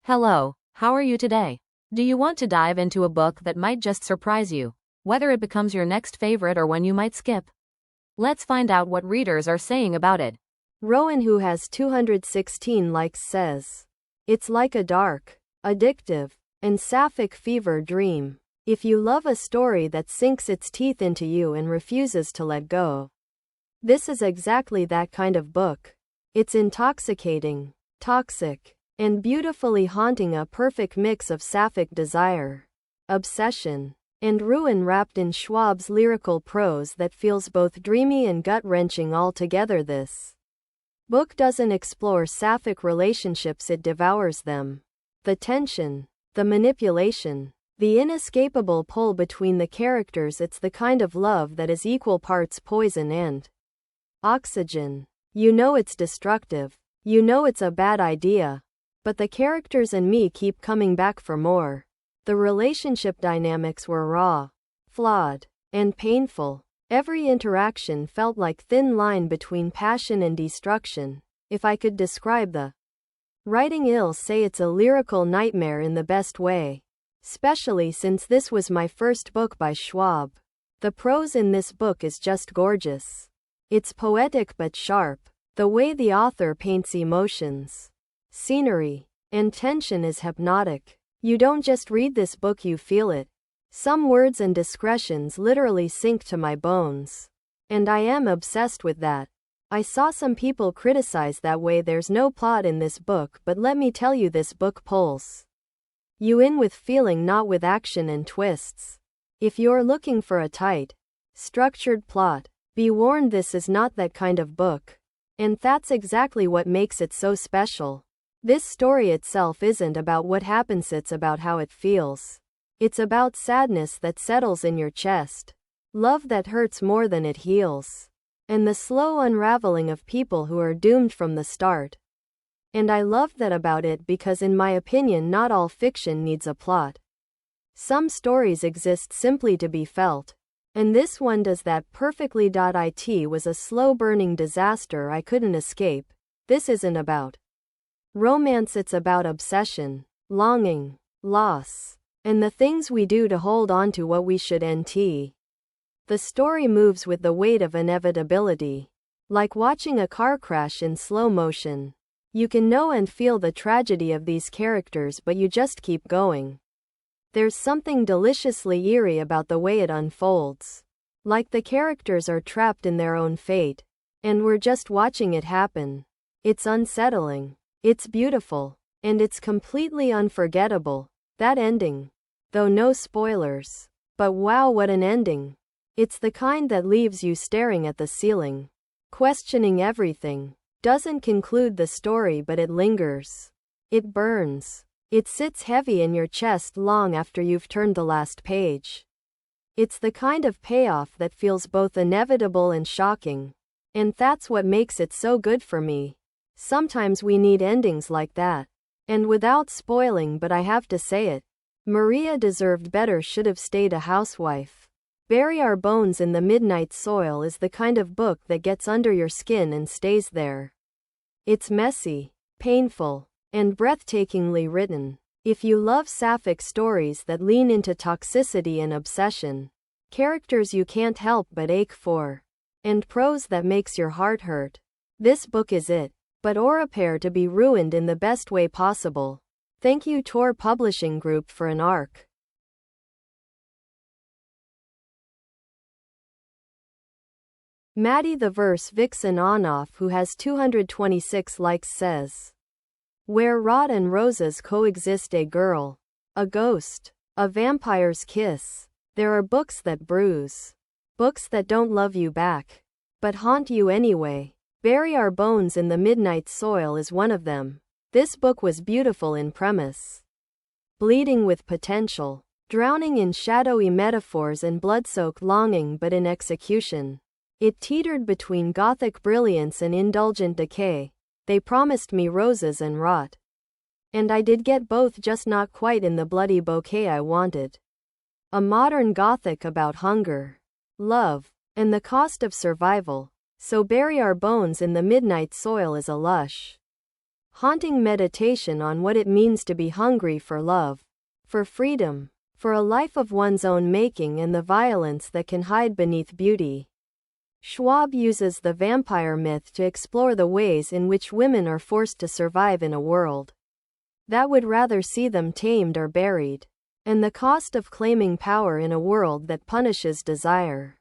Hello, how are you today? Do you want to dive into a book that might just surprise you, whether it becomes your next favorite or one you might skip? Let's find out what readers are saying about it. Rowan, who has 216 likes, says, "It's like a dark, addictive, and sapphic fever dream. If you love a story that sinks its teeth into you and refuses to let go. This is exactly that kind of book. It's intoxicating, toxic, and beautifully haunting, a perfect mix of sapphic desire, obsession, and ruin wrapped in Schwab's lyrical prose that feels both dreamy and gut-wrenching all together. This book doesn't explore sapphic relationships, it devours them. The tension, the manipulation, the inescapable pull between the characters, it's the kind of love that is equal parts poison and oxygen. You know it's destructive. You know it's a bad idea. But the characters and me keep coming back for more. The relationship dynamics were raw, flawed, and painful. Every interaction felt like thin line between passion and destruction. If I could describe the writing, I'll say it's a lyrical nightmare in the best way. Especially since this was my first book by Schwab. The prose in this book is just gorgeous. It's poetic but sharp. The way the author paints emotions, scenery, and tension is hypnotic. You don't just read this book, you feel it. Some words and discretions literally sink to my bones. And I am obsessed with that. I saw some people criticize that way there's no plot in this book, but let me tell you, this book pulls you in with feeling, not with action and twists. If you're looking for a tight, structured plot, be warned, this is not that kind of book. And that's exactly what makes it so special. This story itself isn't about what happens, it's about how it feels. It's about sadness that settles in your chest, love that hurts more than it heals, and the slow unraveling of people who are doomed from the start. And I loved that about it because, in my opinion, not all fiction needs a plot. Some stories exist simply to be felt. And this one does that perfectly. It was a slow-burning disaster I couldn't escape. This isn't about romance, it's about obsession, longing, loss, and the things we do to hold on to what we should nt. The story moves with the weight of inevitability. Like watching a car crash in slow motion. You can know and feel the tragedy of these characters, but you just keep going. There's something deliciously eerie about the way it unfolds. Like the characters are trapped in their own fate, and we're just watching it happen. It's unsettling. It's beautiful. And it's completely unforgettable. That ending. Though no spoilers. But wow, what an ending. It's the kind that leaves you staring at the ceiling, questioning everything. Doesn't conclude the story, but it lingers. It burns. It sits heavy in your chest long after you've turned the last page. It's the kind of payoff that feels both inevitable and shocking. And that's what makes it so good for me. Sometimes we need endings like that. And without spoiling, but I have to say it, Maria deserved better, should have stayed a housewife. Bury Our Bones in the Midnight Soil is the kind of book that gets under your skin and stays there. It's messy, painful, and breathtakingly written. If you love sapphic stories that lean into toxicity and obsession, characters you can't help but ache for, and prose that makes your heart hurt, this book is it. But prepare to be ruined in the best way possible. Thank you, Tor Publishing Group, for an arc. Maddie the Verse Vixen Onoff, who has 226 likes, says, "Where rot and roses coexist, a girl, a ghost, a vampire's kiss. There are books that bruise, books that don't love you back, but haunt you anyway. Bury Our Bones in the Midnight Soil is one of them. This book was beautiful in premise, bleeding with potential, drowning in shadowy metaphors and blood-soaked longing, but in execution, it teetered between gothic brilliance and indulgent decay. They promised me roses and rot. And I did get both, just not quite in the bloody bouquet I wanted. A modern gothic about hunger, love, and the cost of survival. So Bury Our Bones in the Midnight Soil is a lush, haunting meditation on what it means to be hungry for love, for freedom, for a life of one's own making, and the violence that can hide beneath beauty. Schwab uses the vampire myth to explore the ways in which women are forced to survive in a world that would rather see them tamed or buried, and the cost of claiming power in a world that punishes desire.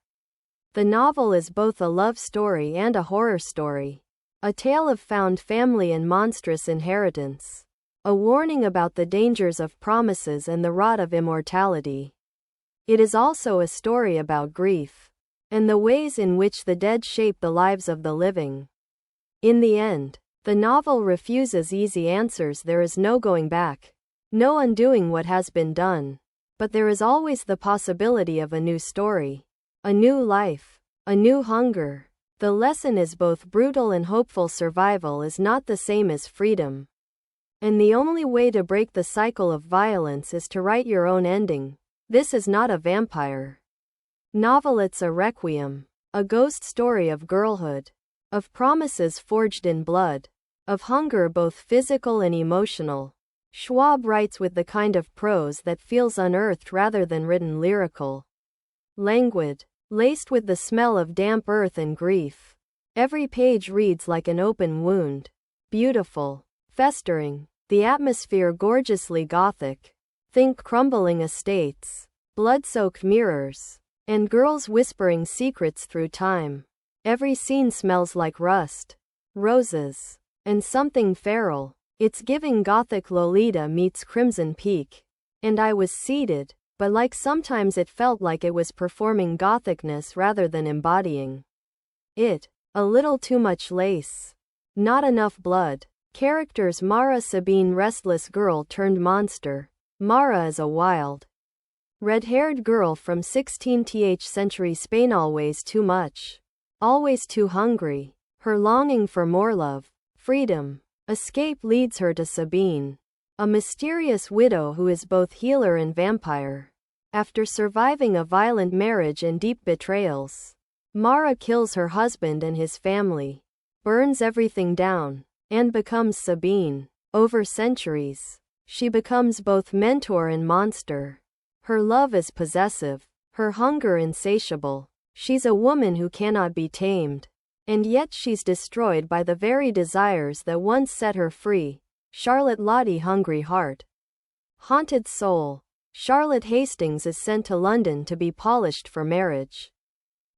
The novel is both a love story and a horror story, a tale of found family and monstrous inheritance, a warning about the dangers of promises and the rot of immortality. It is also a story about grief, and the ways in which the dead shape the lives of the living. In the end, the novel refuses easy answers. There is no going back, no undoing what has been done, but there is always the possibility of a new story, a new life, a new hunger. The lesson is both brutal and hopeful. Survival is not the same as freedom, and the only way to break the cycle of violence is to write your own ending. This is not a vampire novel, it's a requiem, a ghost story of girlhood, of promises forged in blood, of hunger both physical and emotional. Schwab writes with the kind of prose that feels unearthed rather than written, lyrical, languid, laced with the smell of damp earth and grief. Every page reads like an open wound, beautiful, festering, the atmosphere gorgeously gothic. Think crumbling estates, blood-soaked mirrors, and girls whispering secrets through time. Every scene smells like rust, roses, and something feral. It's giving Gothic Lolita meets Crimson Peak. And I was seated, but like sometimes it felt like it was performing Gothicness rather than embodying it. A little too much lace, not enough blood. Characters: Mara Sabine, restless girl turned monster. Mara is a wild, red-haired girl from 16th century Spain, always too much, always too hungry. Her longing for more love, freedom, escape leads her to Sabine, a mysterious widow who is both healer and vampire. After surviving a violent marriage and deep betrayals, Mara kills her husband and his family, burns everything down, and becomes Sabine. Over centuries, she becomes both mentor and monster. Her love is possessive, her hunger insatiable. She's a woman who cannot be tamed, and yet she's destroyed by the very desires that once set her free. Charlotte Lottie, hungry heart, haunted soul. Charlotte Hastings is sent to London to be polished for marriage,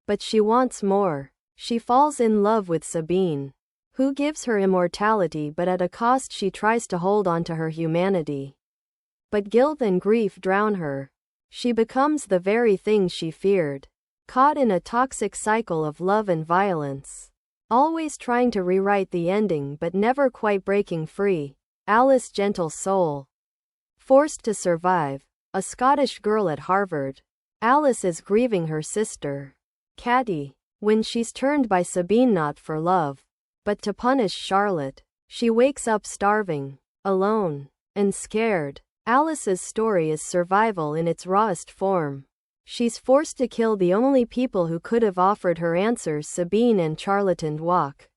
but she wants more. She falls in love with Sabine, who gives her immortality, but at a cost. She tries to hold on to her humanity, but guilt and grief drown her. She becomes the very thing she feared, caught in a toxic cycle of love and violence, always trying to rewrite the ending but never quite breaking free. Alice, gentle soul, forced to survive. A Scottish girl at Harvard. Alice is grieving her sister, Catty, when she's turned by Sabine not for love, but to punish Charlotte. She wakes up starving, alone, and scared. Alice's story is survival in its rawest form. She's forced to kill the only people who could have offered her answers, Sabine and Charlotte, and walk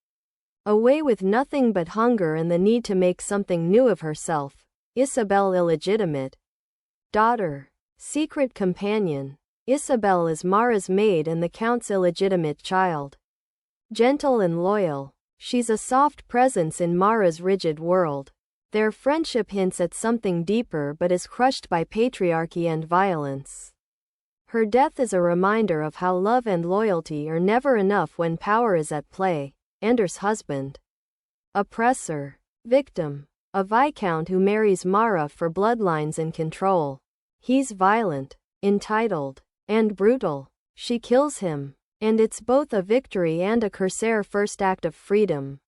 away with nothing but hunger and the need to make something new of herself. Isabel, illegitimate daughter, secret companion. Isabel is Mara's maid and the Count's illegitimate child. Gentle and loyal, she's a soft presence in Mara's rigid world. Their friendship hints at something deeper but is crushed by patriarchy and violence. Her death is a reminder of how love and loyalty are never enough when power is at play. Anders' husband, oppressor, victim, a viscount who marries Mara for bloodlines and control. He's violent, entitled, and brutal. She kills him, and it's both a victory and a curse. Her first act of freedom,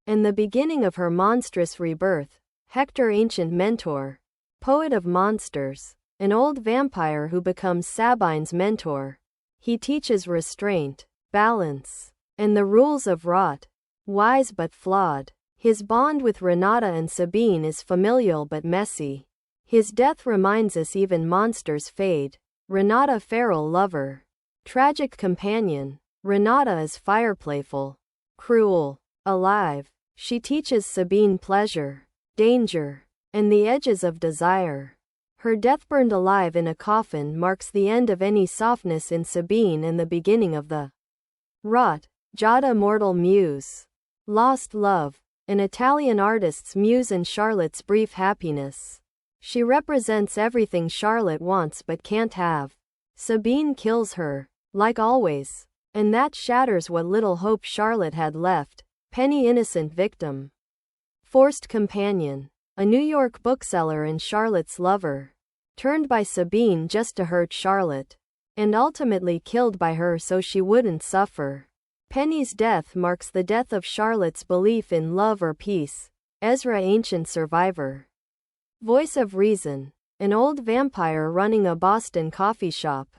and the beginning of her monstrous rebirth. Hector, ancient mentor, poet of monsters, an old vampire who becomes Sabine's mentor. He teaches restraint, balance, and the rules of rot. Wise but flawed, his bond with Renata and Sabine is familial but messy. His death reminds us even monsters fade. Renata, feral lover, tragic companion. Renata is fire, playful, cruel, alive. She teaches Sabine pleasure, danger, and the edges of desire. Her death burned alive in a coffin marks the end of any softness in Sabine and the beginning of the rot. Giada mortal muse. Lost love. An Italian artist's muse and Charlotte's brief happiness. She represents everything Charlotte wants but can't have. Sabine kills her, like always, and that shatters what little hope Charlotte had left. Penny innocent victim. Forced companion. A New York bookseller and Charlotte's lover. Turned by Sabine just to hurt Charlotte. And ultimately killed by her so she wouldn't suffer. Penny's death marks the death of Charlotte's belief in love or peace. Ezra ancient survivor. Voice of reason. An old vampire running a Boston coffee shop.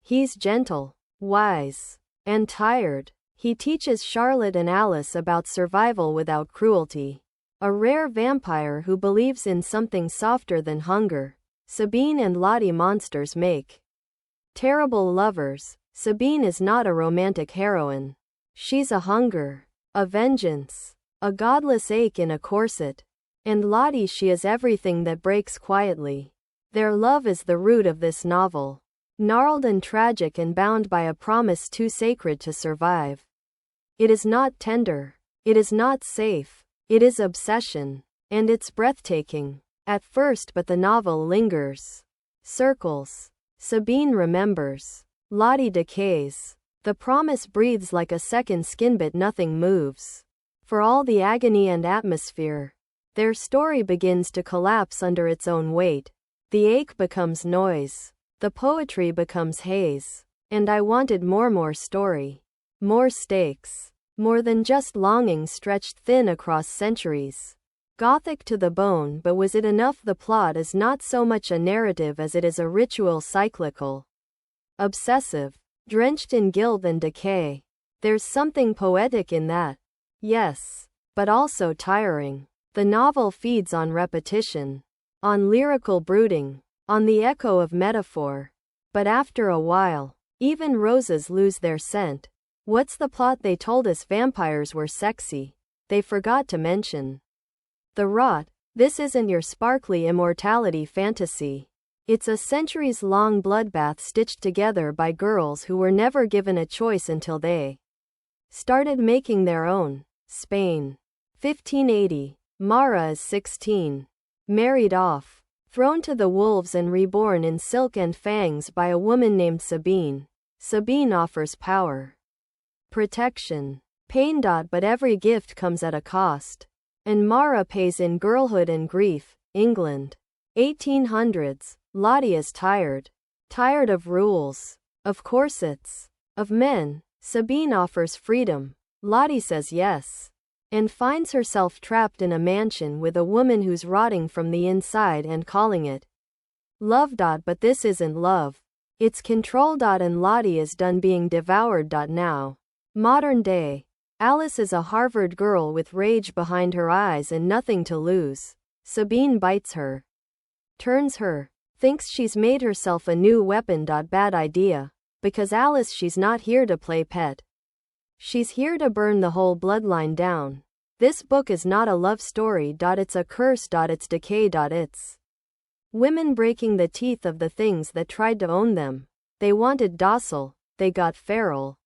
He's gentle, wise, and tired. He teaches Charlotte and Alice about survival without cruelty. A rare vampire who believes in something softer than hunger. Sabine and Lottie monsters make terrible lovers. Sabine is not a romantic heroine. She's a hunger, a vengeance, a godless ache in a corset. And Lottie, she is everything that breaks quietly. Their love is the root of this novel. Gnarled and tragic and bound by a promise too sacred to survive. It is not tender. It is not safe. It is obsession. And it's breathtaking. At first, but the novel lingers. Circles. Sabine remembers. Lottie decays. The promise breathes like a second skin but nothing moves. For all the agony and atmosphere, their story begins to collapse under its own weight. The ache becomes noise. The poetry becomes haze. And I wanted more story. More stakes. More than just longing stretched thin across centuries. Gothic to the bone, but was it enough? The plot is not so much a narrative as it is a ritual, cyclical. Obsessive. Drenched in guilt and decay. There's something poetic in that. Yes. But also tiring. The novel feeds on repetition. On lyrical brooding. On the echo of metaphor. But after a while, even roses lose their scent. What's the plot? They told us vampires were sexy. They forgot to mention the rot. This isn't your sparkly immortality fantasy. It's a centuries-long bloodbath stitched together by girls who were never given a choice until they started making their own. Spain. 1580. Mara is 16. Married off. Thrown to the wolves and reborn in silk and fangs by a woman named Sabine. Sabine offers power. Protection. Pain. But every gift comes at a cost. And Mara pays in girlhood and grief. England. 1800s. Lottie is tired. Tired of rules. Of corsets. Of men. Sabine offers freedom. Lottie says yes. And finds herself trapped in a mansion with a woman who's rotting from the inside and calling it love. But this isn't love. It's control. And Lottie is done being devoured. Now. Modern day. Alice is a Harvard girl with rage behind her eyes and nothing to lose. Sabine bites her. Turns her. Thinks she's made herself a new weapon. Bad idea. Because Alice, she's not here to play pet. She's here to burn the whole bloodline down. This book is not a love story. It's a curse. It's decay. It's women breaking the teeth of the things that tried to own them. They wanted docile. They got feral.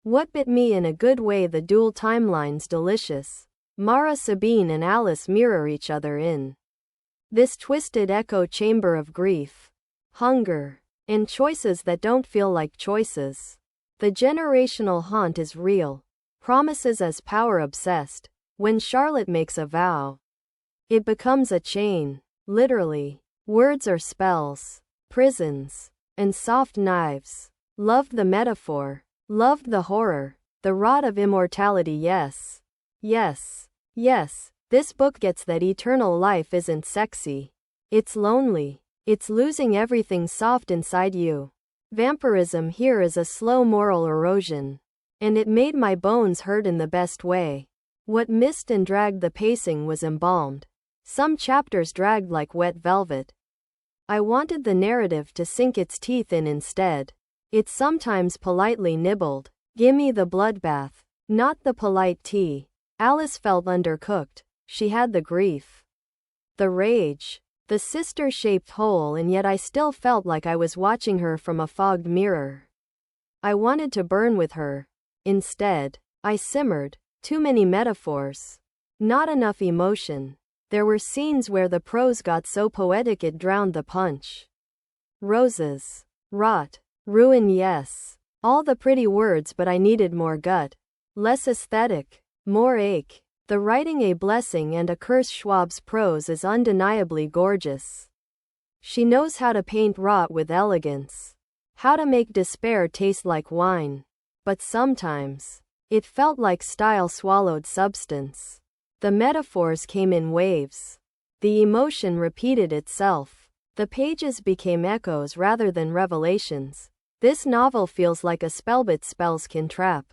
What bit me in a good way? The dual timelines delicious. Mara, Sabine and Alice mirror each other in this twisted echo chamber of grief, hunger, and choices that don't feel like choices. The generational haunt is real. Promises as power obsessed. When Charlotte makes a vow, it becomes a chain. Literally. Words are spells, prisons, and soft knives. Loved the metaphor. Loved the horror. The rot of immortality. Yes. Yes. Yes. This book gets that eternal life isn't sexy. It's lonely. It's losing everything soft inside you. Vampirism here is a slow moral erosion. And it made my bones hurt in the best way. What missed and dragged the pacing was embalmed. Some chapters dragged like wet velvet. I wanted the narrative to sink its teeth in instead. It sometimes politely nibbled. Gimme the bloodbath. Not the polite tea. Alice felt undercooked. She had the grief, the rage, the sister-shaped hole, and yet I still felt like I was watching her from a fogged mirror. I wanted to burn with her. Instead, I simmered. Too many metaphors. Not enough emotion. There were scenes where the prose got so poetic it drowned the punch. Roses. Rot. Ruin, yes. All the pretty words, but I needed more gut. Less aesthetic. More ache. The writing a blessing and a curse. Schwab's prose is undeniably gorgeous. She knows how to paint rot with elegance. How to make despair taste like wine. But sometimes, it felt like style swallowed substance. The metaphors came in waves. The emotion repeated itself. The pages became echoes rather than revelations. This novel feels like a spell, but spells can trap,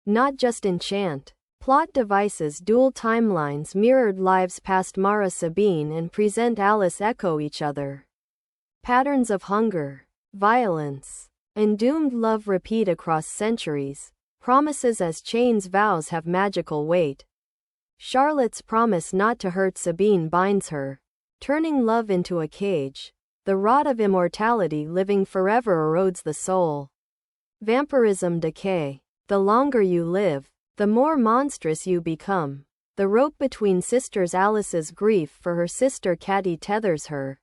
not just enchant. Plot devices, dual timelines, mirrored lives past Mara Sabine and present Alice echo each other. Patterns of hunger, violence, and doomed love repeat across centuries. Promises as chains, vows have magical weight. Charlotte's promise not to hurt Sabine binds her, turning love into a cage. The rot of immortality, living forever, erodes the soul. Vampirism, decay. The longer you live, the more monstrous you become. The rope between sisters. Alice's grief for her sister Catty tethers her.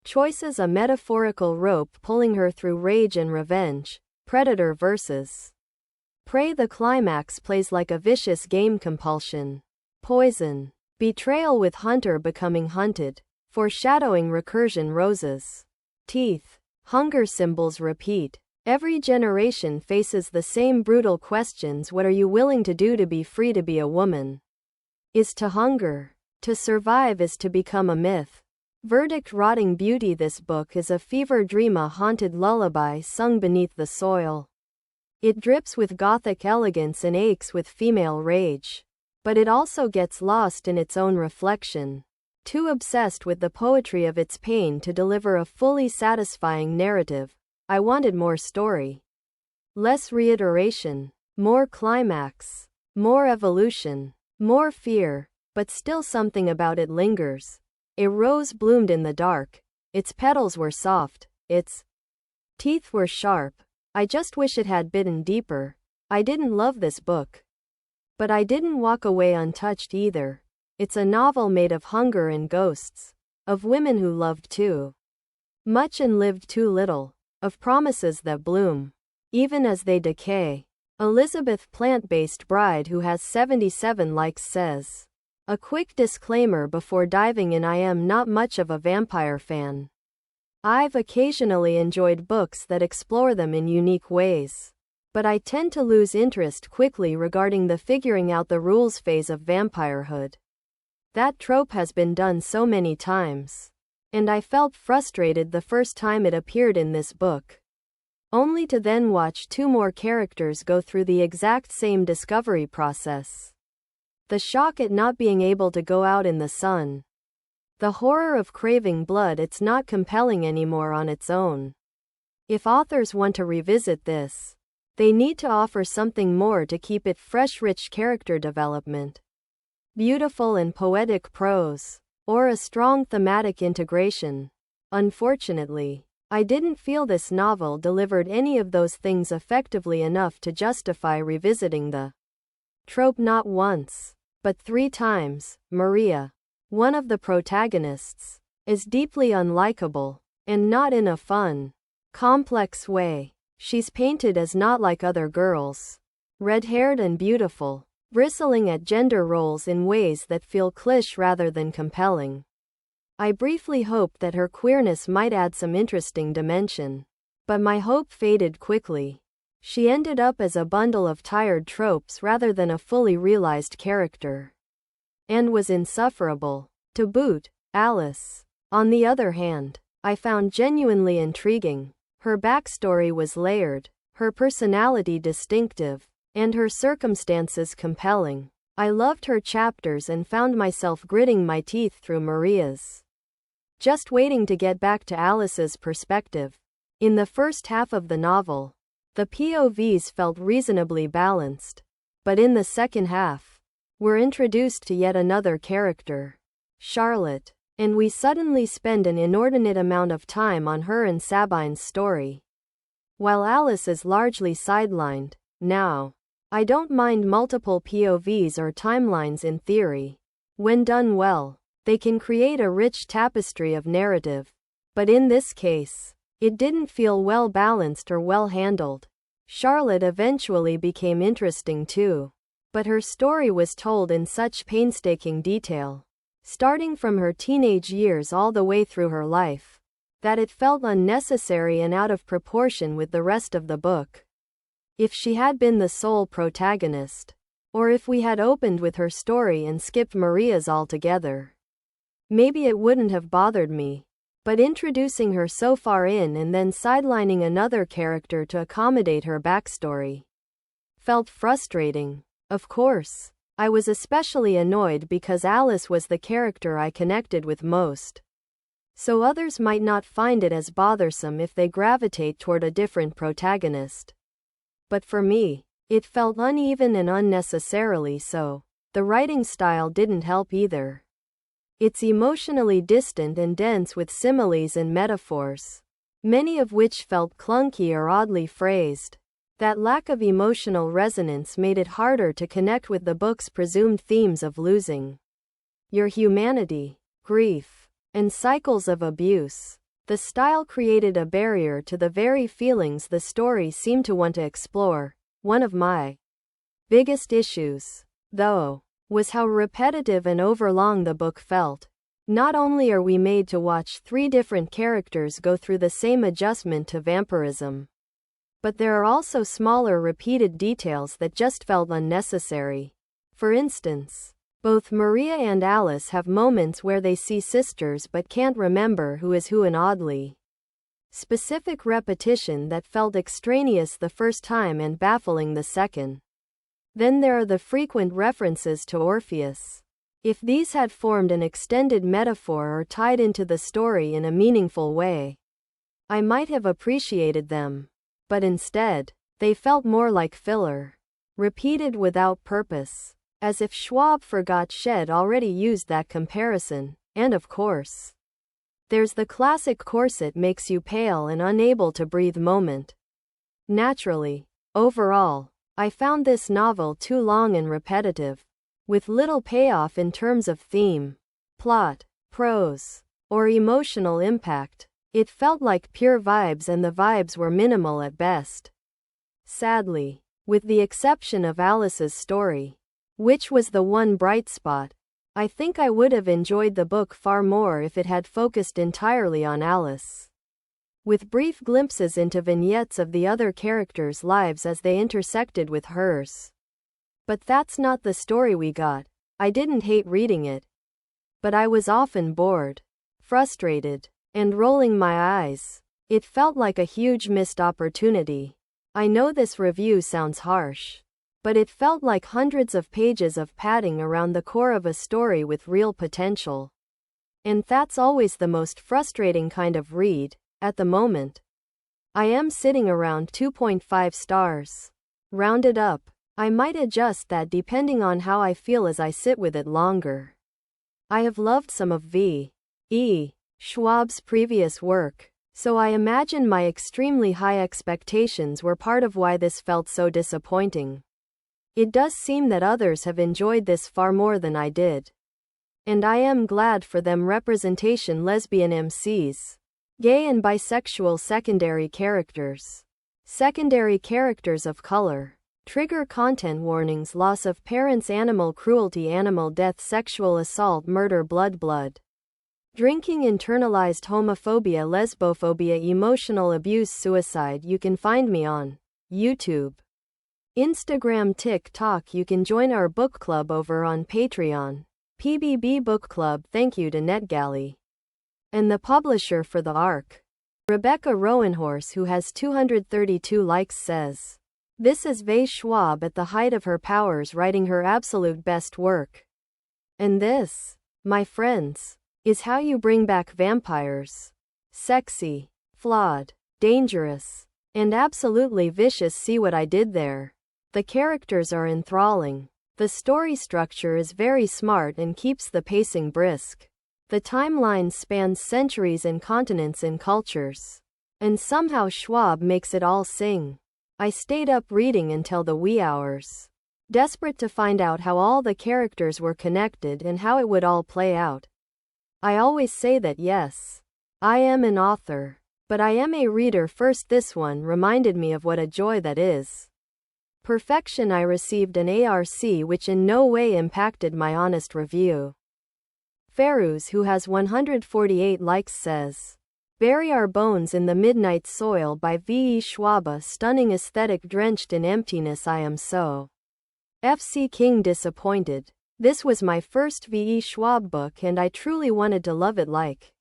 Choices, a metaphorical rope pulling her through rage and revenge. Predator versus prey. The climax plays like a vicious game. Compulsion. Poison. Betrayal, with hunter becoming hunted. Foreshadowing recursion. Roses. Teeth. Hunger symbols repeat. Every generation faces the same brutal questions. What are you willing to do to be free? To be a woman is to hunger. To survive is to become a myth. Verdict, rotting beauty. This book is a fever dream, a haunted lullaby sung beneath the soil. It drips with gothic elegance and aches with female rage. But it also gets lost in its own reflection. Too obsessed with the poetry of its pain to deliver a fully satisfying narrative. I wanted more story. Less reiteration. More climax. More evolution. More fear. But still something about it lingers. A rose bloomed in the dark. Its petals were soft. Its teeth were sharp. I just wish it had bitten deeper. I didn't love this book. But I didn't walk away untouched either. It's a novel made of hunger and ghosts. Of women who loved too much and lived too little. Of promises that bloom even as they decay. Elizabeth, plant-based bride who has 77 likes, says. A quick disclaimer before diving in: I am not much of a vampire fan. I've occasionally enjoyed books that explore them in unique ways. But I tend to lose interest quickly regarding the figuring out the rules phase of vampirehood. That trope has been done so many times. And I felt frustrated the first time it appeared in this book. Only to then watch two more characters go through the exact same discovery process. The shock at not being able to go out in the sun. The horror of craving blood. It's not compelling anymore on its own. If authors want to revisit this, they need to offer something more to keep it fresh. Rich character development, beautiful and poetic prose, or a strong thematic integration. Unfortunately, I didn't feel this novel delivered any of those things effectively enough to justify revisiting the trope not once, but 3 times. Maria, one of the protagonists, is deeply unlikable, and not in a fun, complex way. She's painted as not like other girls. Red-haired and beautiful, bristling at gender roles in ways that feel cliché rather than compelling. I briefly hoped that her queerness might add some interesting dimension. But my hope faded quickly. She ended up as a bundle of tired tropes rather than a fully realized character. And was insufferable to boot. Alice, on the other hand, I found genuinely intriguing. Her backstory was layered, her personality distinctive, and her circumstances compelling. I loved her chapters and found myself gritting my teeth through Maria's, just waiting to get back to Alice's perspective. In the first half of the novel, the POVs felt reasonably balanced. But in the second half, we're introduced to yet another character, Charlotte, and we suddenly spend an inordinate amount of time on her and Sabine's story, while Alice is largely sidelined. Now, I don't mind multiple POVs or timelines in theory. When done well, they can create a rich tapestry of narrative. But in this case, it didn't feel well balanced or well handled. Charlotte eventually became interesting too, but her story was told in such painstaking detail, starting from her teenage years all the way through her life, that it felt unnecessary and out of proportion with the rest of the book. If she had been the sole protagonist, or if we had opened with her story and skipped Maria's altogether, maybe it wouldn't have bothered me. But introducing her so far in and then sidelining another character to accommodate her backstory felt frustrating. Of course, I was especially annoyed because Alice was the character I connected with most. So others might not find it as bothersome if they gravitate toward a different protagonist. But for me, it felt uneven and unnecessarily so. The writing style didn't help either. It's emotionally distant and dense with similes and metaphors, many of which felt clunky or oddly phrased. That lack of emotional resonance made it harder to connect with the book's presumed themes of losing your humanity, grief, and cycles of abuse. The style created a barrier to the very feelings the story seemed to want to explore. One of my biggest issues, though, was how repetitive and overlong the book felt. Not only are we made to watch three different characters go through the same adjustment to vampirism, but there are also smaller repeated details that just felt unnecessary. For instance, both Maria and Alice have moments where they see sisters but can't remember who is who, an oddly specific repetition that felt extraneous the first time and baffling the second. Then there are the frequent references to Orpheus. If these had formed an extended metaphor or tied into the story in a meaningful way, I might have appreciated them. But instead, they felt more like filler, repeated without purpose, as if Schwab forgot Shed already used that comparison. And of course, there's the classic corset makes you pale and unable to breathe moment. Naturally, overall, I found this novel too long and repetitive, with little payoff in terms of theme, plot, prose, or emotional impact. It felt like pure vibes, and the vibes were minimal at best. Sadly, with the exception of Alice's story, which was the one bright spot, I think I would have enjoyed the book far more if it had focused entirely on Alice, with brief glimpses into vignettes of the other characters' lives as they intersected with hers. But that's not the story we got. I didn't hate reading it, but I was often bored, frustrated, and rolling my eyes. It felt like a huge missed opportunity. I know this review sounds harsh, but it felt like hundreds of pages of padding around the core of a story with real potential. And that's always the most frustrating kind of read. At the moment, I am sitting around 2.5 stars. Rounded up, I might adjust that depending on how I feel as I sit with it longer. I have loved some of V.E. Schwab's previous work, so I imagine my extremely high expectations were part of why this felt so disappointing. It does seem that others have enjoyed this far more than I did, and I am glad for them. Representation: lesbian MCs, gay and bisexual secondary characters of color, trigger content warnings, loss of parents, animal cruelty, animal death, sexual assault, murder, blood, drinking, internalized homophobia, lesbophobia, emotional abuse, suicide. You can find me on YouTube, Instagram, TikTok. You can join our book club over on Patreon, PBB Book Club. Thank you to NetGalley and the publisher for the ARC. Rebecca Rowenhorse, who has 232 likes, says, "This is V. Schwab at the height of her powers, writing her absolute best work. And this, my friends, is how you bring back vampires. Sexy, flawed, dangerous, and absolutely vicious. See what I did there? The characters are enthralling. The story structure is very smart and keeps the pacing brisk. The timeline spans centuries and continents and cultures. And somehow Schwab makes it all sing. I stayed up reading until the wee hours, desperate to find out how all the characters were connected and how it would all play out. I always say that yes, I am an author, but I am a reader first. This one reminded me of what a joy that is. Perfection. I received an ARC which in no way impacted my honest review. Feruz, who has 148 likes, says, "Bury Our Bones in the Midnight Soil" by V. E. Schwab. A stunning aesthetic drenched in emptiness. I am so F.C. King disappointed. This was my first V. E. Schwab book and I truly wanted to love it like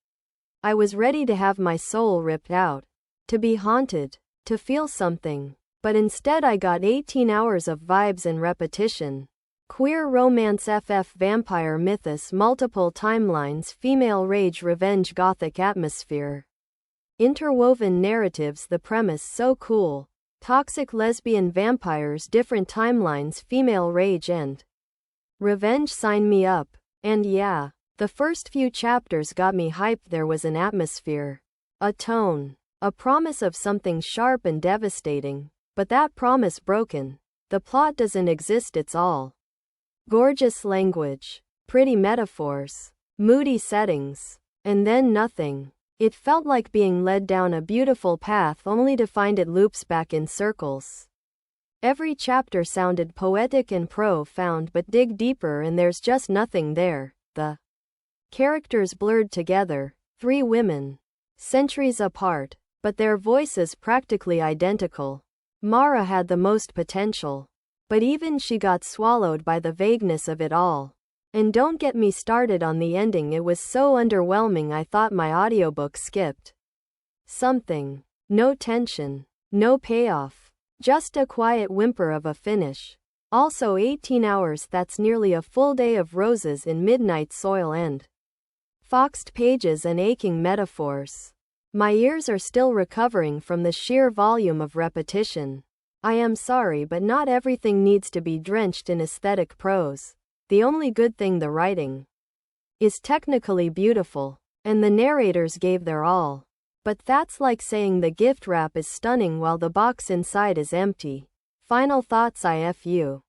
I was ready to have my soul ripped out, to be haunted, to feel something. But instead I got 18 hours of vibes and repetition. Queer romance, FF vampire mythos, multiple timelines, female rage, revenge, gothic atmosphere. Interwoven narratives, the premise so cool. Toxic lesbian vampires, different timelines, female rage and revenge. Sign me up. And yeah, the first few chapters got me hyped. There was an atmosphere, a tone, a promise of something sharp and devastating. But that promise broken. The plot doesn't exist. It's all gorgeous language, pretty metaphors, moody settings, and then nothing. It felt like being led down a beautiful path only to find it loops back in circles. Every chapter sounded poetic and profound, but dig deeper and there's just nothing there. The characters blurred together, 3 women, centuries apart, but their voices practically identical. Mara had the most potential, but even she got swallowed by the vagueness of it all. And don't get me started on the ending. It was so underwhelming. I thought my audiobook skipped something. No tension, no payoff, just a quiet whimper of a finish. Also 18 hours, that's nearly a full day of roses in midnight soil and foxed pages and aching metaphors. My ears are still recovering from the sheer volume of repetition. I am sorry, but not everything needs to be drenched in aesthetic prose. The only good thing, the writing is technically beautiful, and the narrators gave their all. But that's like saying the gift wrap is stunning while the box inside is empty. Final thoughts. IFU.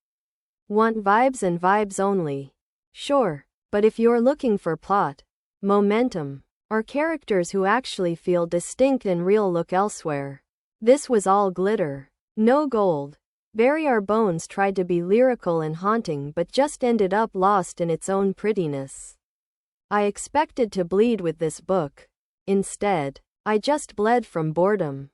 Want vibes and vibes only? Sure, but if you're looking for plot, momentum, or characters who actually feel distinct and real, look elsewhere. This was all glitter, no gold. Bury Our Bones tried to be lyrical and haunting but just ended up lost in its own prettiness. I expected to bleed with this book. Instead, I just bled from boredom.